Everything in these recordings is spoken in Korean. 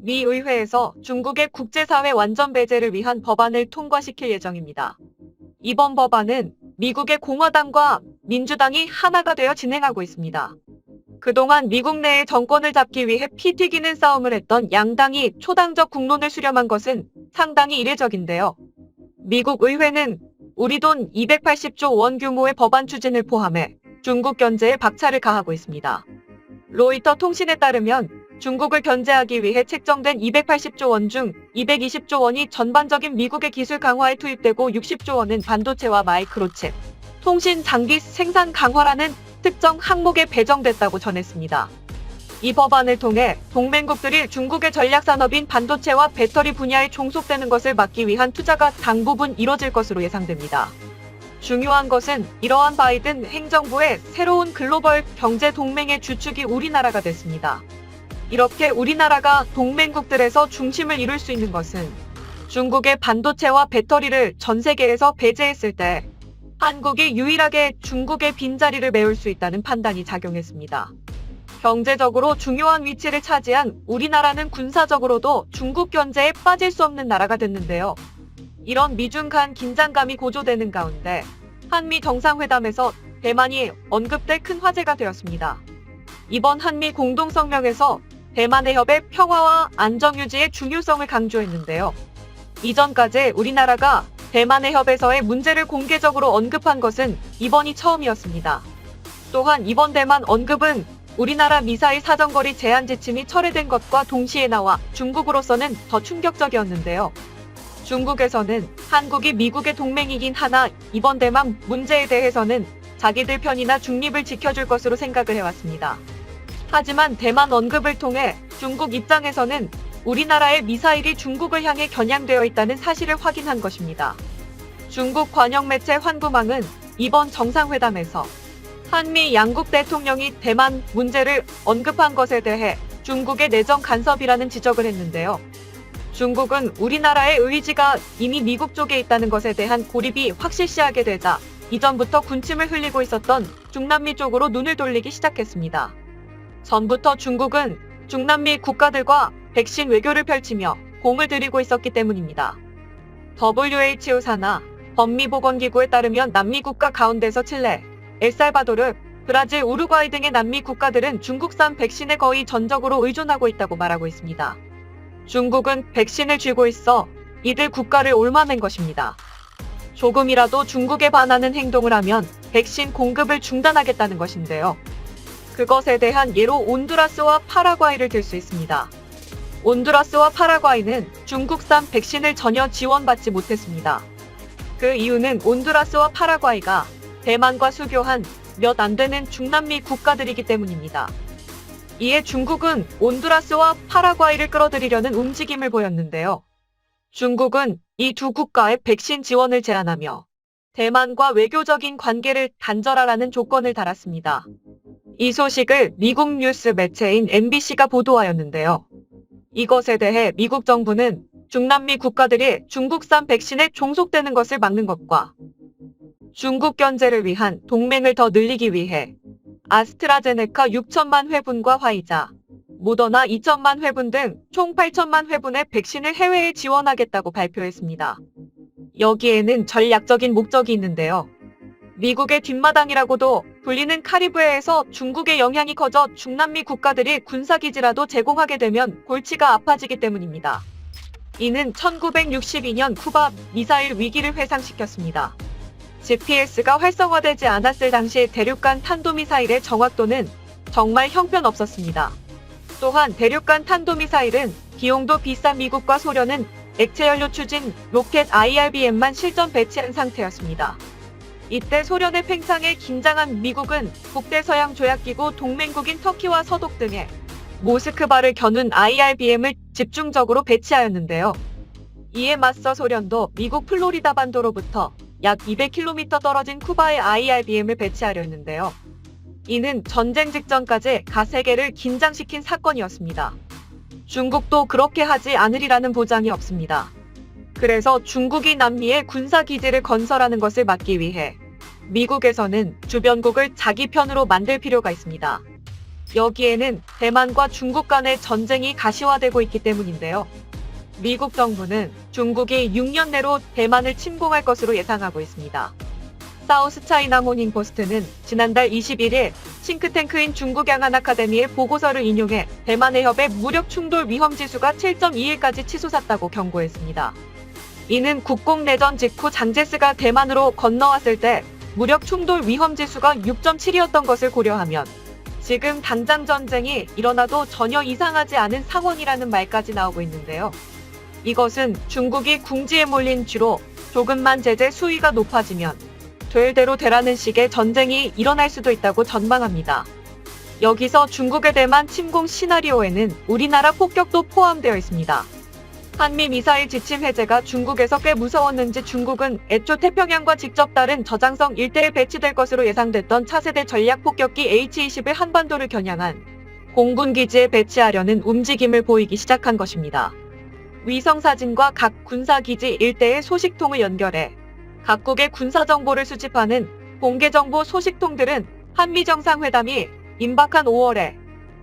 미 의회에서 중국의 국제사회 완전 배제를 위한 법안을 통과시킬 예정입니다. 이번 법안은 미국의 공화당과 민주당이 하나가 되어 진행하고 있습니다. 그동안 미국 내의 정권을 잡기 위해 피 튀기는 싸움을 했던 양당이 초당적 국론을 수렴한 것은 상당히 이례적인데요. 미국 의회는 우리 돈 280조 원 규모의 법안 추진을 포함해 중국 견제에 박차를 가하고 있습니다. 로이터 통신에 따르면 중국을 견제하기 위해 책정된 280조 원 중 220조 원이 전반적인 미국의 기술 강화에 투입되고 60조 원은 반도체와 마이크로칩, 통신 장비 생산 강화라는 특정 항목에 배정됐다고 전했습니다. 이 법안을 통해 동맹국들이 중국의 전략산업인 반도체와 배터리 분야에 종속되는 것을 막기 위한 투자가 당부분 이뤄질 것으로 예상됩니다. 중요한 것은 이러한 바이든 행정부의 새로운 글로벌 경제 동맹의 주축이 우리나라가 됐습니다. 이렇게 우리나라가 동맹국들에서 중심을 이룰 수 있는 것은 중국의 반도체와 배터리를 전 세계에서 배제했을 때 한국이 유일하게 중국의 빈자리를 메울 수 있다는 판단이 작용했습니다. 경제적으로 중요한 위치를 차지한 우리나라는 군사적으로도 중국 견제에 빠질 수 없는 나라가 됐는데요. 이런 미중 간 긴장감이 고조되는 가운데 한미 정상회담에서 대만이 언급돼 큰 화제가 되었습니다. 이번 한미 공동성명에서 대만 해협의 평화와 안정 유지의 중요성을 강조했는데요. 이전까지 우리나라가 대만 해협에서의 문제를 공개적으로 언급한 것은 이번이 처음이었습니다. 또한 이번 대만 언급은 우리나라 미사일 사정거리 제한 지침이 철회된 것과 동시에 나와 중국으로서는 더 충격적이었는데요. 중국에서는 한국이 미국의 동맹이긴 하나 이번 대만 문제에 대해서는 자기들 편이나 중립을 지켜줄 것으로 생각을 해왔습니다. 하지만 대만 언급을 통해 중국 입장에서는 우리나라의 미사일이 중국을 향해 겨냥되어 있다는 사실을 확인한 것입니다. 중국 관영 매체 환구망은 이번 정상회담에서 한미 양국 대통령이 대만 문제를 언급한 것에 대해 중국의 내정 간섭이라는 지적을 했는데요. 중국은 우리나라의 의지가 이미 미국 쪽에 있다는 것에 대한 고립이 확실시하게 되자 이전부터 군침을 흘리고 있었던 중남미 쪽으로 눈을 돌리기 시작했습니다. 전부터 중국은 중남미 국가들과 백신 외교를 펼치며 공을 들이고 있었기 때문입니다. WHO 산하 법미보건기구에 따르면 남미 국가 가운데서 칠레, 엘살바도르, 브라질, 우루과이 등의 남미 국가들은 중국산 백신에 거의 전적으로 의존하고 있다고 말하고 있습니다. 중국은 백신을 쥐고 있어 이들 국가를 옮아낸 것입니다. 조금이라도 중국에 반하는 행동을 하면 백신 공급을 중단하겠다는 것인데요. 그것에 대한 예로 온두라스와 파라과이를 들 수 있습니다. 온두라스와 파라과이는 중국산 백신을 전혀 지원받지 못했습니다. 그 이유는 온두라스와 파라과이가 대만과 수교한 몇 안 되는 중남미 국가들이기 때문입니다. 이에 중국은 온두라스와 파라과이를 끌어들이려는 움직임을 보였는데요. 중국은 이 두 국가의 백신 지원을 제안하며 대만과 외교적인 관계를 단절하라는 조건을 달았습니다. 이 소식을 미국 뉴스 매체인 MBC가 보도하였는데요. 이것에 대해 미국 정부는 중남미 국가들이 중국산 백신에 종속되는 것을 막는 것과 중국 견제를 위한 동맹을 더 늘리기 위해 아스트라제네카 6천만 회분과 화이자, 모더나 2천만 회분 등 총 8천만 회분의 백신을 해외에 지원하겠다고 발표했습니다. 여기에는 전략적인 목적이 있는데요. 미국의 뒷마당이라고도 불리는 카리브해에서 중국의 영향이 커져 중남미 국가들이 군사기지라도 제공하게 되면 골치가 아파지기 때문입니다. 이는 1962년 쿠바 미사일 위기를 회상시켰습니다. GPS가 활성화되지 않았을 당시 대륙간 탄도미사일의 정확도는 정말 형편없었습니다. 또한 대륙간 탄도미사일은 비용도 비싼 미국과 소련은 액체연료 추진 로켓 IRBM만 실전 배치한 상태였습니다. 이때 소련의 팽창에 긴장한 미국은 북대서양 조약기구 동맹국인 터키와 서독 등에 모스크바를 겨눈 IRBM을 집중적으로 배치하였는데요. 이에 맞서 소련도 미국 플로리다 반도로부터 약 200km 떨어진 쿠바에 IRBM을 배치하려 했는데요. 이는 전쟁 직전까지 가세계를 긴장시킨 사건이었습니다. 중국도 그렇게 하지 않으리라는 보장이 없습니다. 그래서 중국이 남미에 군사기지를 건설하는 것을 막기 위해 미국에서는 주변국을 자기 편으로 만들 필요가 있습니다. 여기에는 대만과 중국 간의 전쟁이 가시화되고 있기 때문인데요. 미국 정부는 중국이 6년 내로 대만을 침공할 것으로 예상하고 있습니다. 사우스차이나 모닝포스트는 지난달 21일 싱크탱크인 중국 양안 아카데미의 보고서를 인용해 대만 해협의 무력 충돌 위험 지수가 7.21까지 치솟았다고 경고했습니다. 이는 국공내전 직후 장제스가 대만으로 건너왔을 때 무력 충돌 위험 지수가 6.7이었던 것을 고려하면 지금 당장 전쟁이 일어나도 전혀 이상하지 않은 상황이라는 말까지 나오고 있는데요. 이것은 중국이 궁지에 몰린 뒤로 조금만 제재 수위가 높아지면 될 대로 되라는 식의 전쟁이 일어날 수도 있다고 전망합니다. 여기서 중국의 대만 침공 시나리오에는 우리나라 폭격도 포함되어 있습니다. 한미 미사일 지침 해제가 중국에서 꽤 무서웠는지 중국은 애초 태평양과 직접 다른 저장성 일대에 배치될 것으로 예상됐던 차세대 전략 폭격기 H-20을 한반도를 겨냥한 공군 기지에 배치하려는 움직임을 보이기 시작한 것입니다. 위성 사진과 각 군사기지 일대의 소식통을 연결해 각국의 군사정보를 수집하는 공개정보 소식통들은 한미정상회담이 임박한 5월에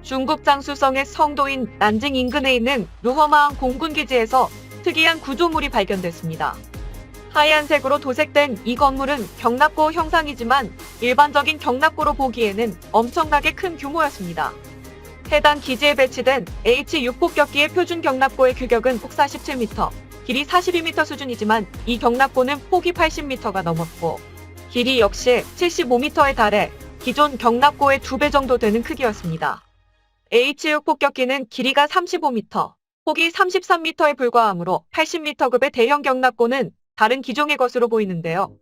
중국 장수성의 성도인 난징 인근에 있는 루허마항 공군기지에서 특이한 구조물이 발견됐습니다. 하얀색으로 도색된 이 건물은 경납고 형상이지만 일반적인 경납고로 보기에는 엄청나게 큰 규모였습니다. 해당 기지에 배치된 H-6 폭격기의 표준 경납고의 규격은 폭 47m, 길이 42m 수준이지만 이 경납고는 폭이 80m가 넘었고 길이 역시 75m에 달해 기존 경납고의 2배 정도 되는 크기였습니다. H-6 폭격기는 길이가 35m, 폭이 33m에 불과하므로 80m급의 대형 경납고는 다른 기종의 것으로 보이는데요.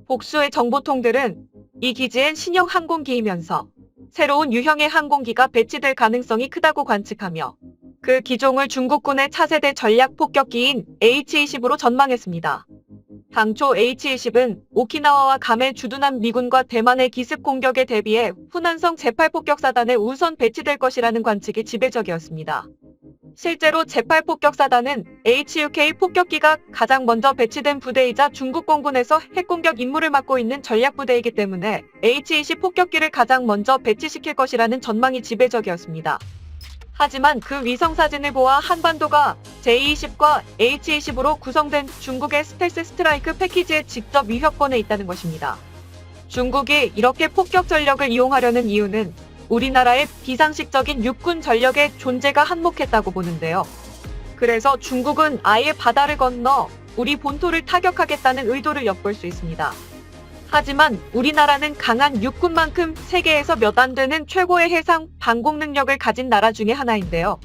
복수의 정보통들은 이 기지엔 신형 항공기이면서 새로운 유형의 항공기가 배치될 가능성이 크다고 관측하며 그 기종을 중국군의 차세대 전략 폭격기인 H-20으로 전망했습니다. 당초 H-20은 오키나와와 괌에 주둔한 미군과 대만의 기습 공격에 대비해 후난성 제8폭격사단에 우선 배치될 것이라는 관측이 지배적이었습니다. 실제로 제8폭격사단은 H-6K 폭격기가 가장 먼저 배치된 부대이자 중국 공군에서 핵공격 임무를 맡고 있는 전략부대이기 때문에 H-20 폭격기를 가장 먼저 배치시킬 것이라는 전망이 지배적이었습니다. 하지만 그 위성사진을 보아 한반도가 J-20과 H-20으로 구성된 중국의 스텔스 스트라이크 패키지의 직접 위협권에 있다는 것입니다. 중국이 이렇게 폭격 전력을 이용하려는 이유는 우리나라의 비상식적인 육군 전력의 존재가 한몫했다고 보는데요. 그래서 중국은 아예 바다를 건너 우리 본토를 타격하겠다는 의도를 엿볼 수 있습니다. 하지만 우리나라는 강한 육군만큼 세계에서 몇 안 되는 최고의 해상 방공 능력을 가진 나라 중에 하나인데요.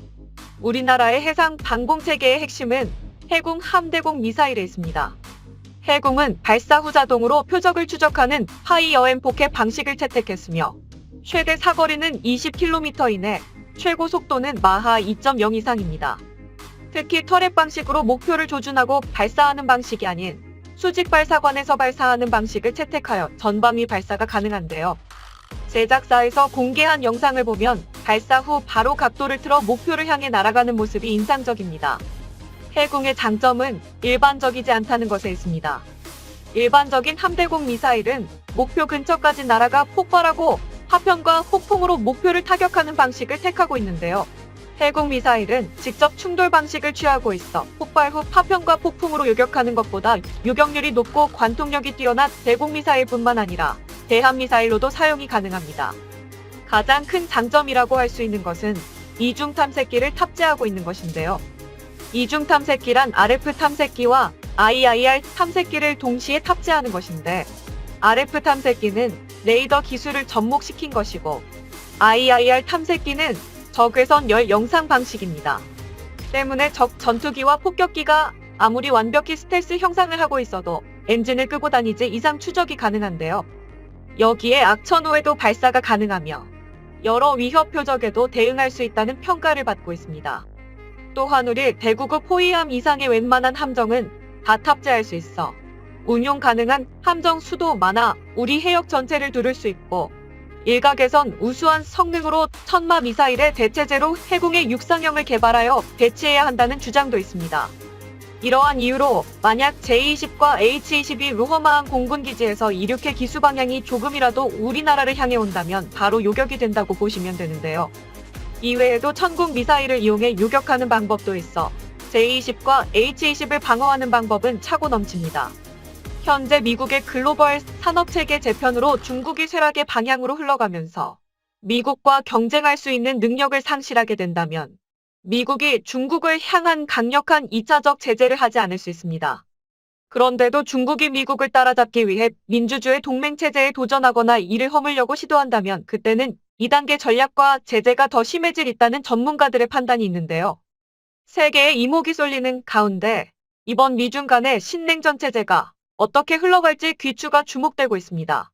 우리나라의 해상 방공 체계의 핵심은 해궁 함대공 미사일에 있습니다. 해궁은 발사 후 자동으로 표적을 추적하는 하이어엠 포켓 방식을 채택했으며 최대 사거리는 20km 이내, 최고 속도는 마하 2.0 이상입니다. 특히 터렛 방식으로 목표를 조준하고 발사하는 방식이 아닌 수직 발사관에서 발사하는 방식을 채택하여 전방위 발사가 가능한데요. 제작사에서 공개한 영상을 보면 발사 후 바로 각도를 틀어 목표를 향해 날아가는 모습이 인상적입니다. 해궁의 장점은 일반적이지 않다는 것에 있습니다. 일반적인 함대공 미사일은 목표 근처까지 날아가 폭발하고 파편과 폭풍으로 목표를 타격하는 방식을 택하고 있는데요. 해궁 미사일은 직접 충돌 방식을 취하고 있어 폭발 후 파편과 폭풍으로 요격하는 것보다 요격률이 높고 관통력이 뛰어난 대공 미사일뿐만 아니라 대함 미사일로도 사용이 가능합니다. 가장 큰 장점이라고 할 수 있는 것은 이중 탐색기를 탑재하고 있는 것인데요. 이중 탐색기란 RF 탐색기와 IIR 탐색기를 동시에 탑재하는 것인데 RF 탐색기는 레이더 기술을 접목시킨 것이고 IIR 탐색기는 적외선 열 영상 방식입니다. 때문에 적 전투기와 폭격기가 아무리 완벽히 스텔스 형상을 하고 있어도 엔진을 끄고 다니지 이상 추적이 가능한데요. 여기에 악천후에도 발사가 가능하며 여러 위협 표적에도 대응할 수 있다는 평가를 받고 있습니다. 또 환우리 대구급 호위함 이상의 웬만한 함정은 다 탑재할 수 있어 운용 가능한 함정 수도 많아 우리 해역 전체를 두를 수 있고 일각에선 우수한 성능으로 천마 미사일의 대체제로 해궁의 육상형을 개발하여 배치해야 한다는 주장도 있습니다. 이러한 이유로 만약 J-20과 H-22 루허마한 공군기지에서 이륙해 기수 방향이 조금이라도 우리나라를 향해 온다면 바로 요격이 된다고 보시면 되는데요. 이외에도 천국 미사일을 이용해 요격하는 방법도 있어 J-20과 H-20을 방어하는 방법은 차고 넘칩니다. 현재 미국의 글로벌 산업체계 재편으로 중국이 쇠락의 방향으로 흘러가면서 미국과 경쟁할 수 있는 능력을 상실하게 된다면 미국이 중국을 향한 강력한 2차적 제재를 하지 않을 수 있습니다. 그런데도 중국이 미국을 따라잡기 위해 민주주의 동맹체제에 도전하거나 이를 허물려고 시도한다면 그때는 2단계 전략과 제재가 더 심해질 있다는 전문가들의 판단이 있는데요. 세계의 이목이 쏠리는 가운데 이번 미중 간의 신냉전 체제가 어떻게 흘러갈지 귀추가 주목되고 있습니다.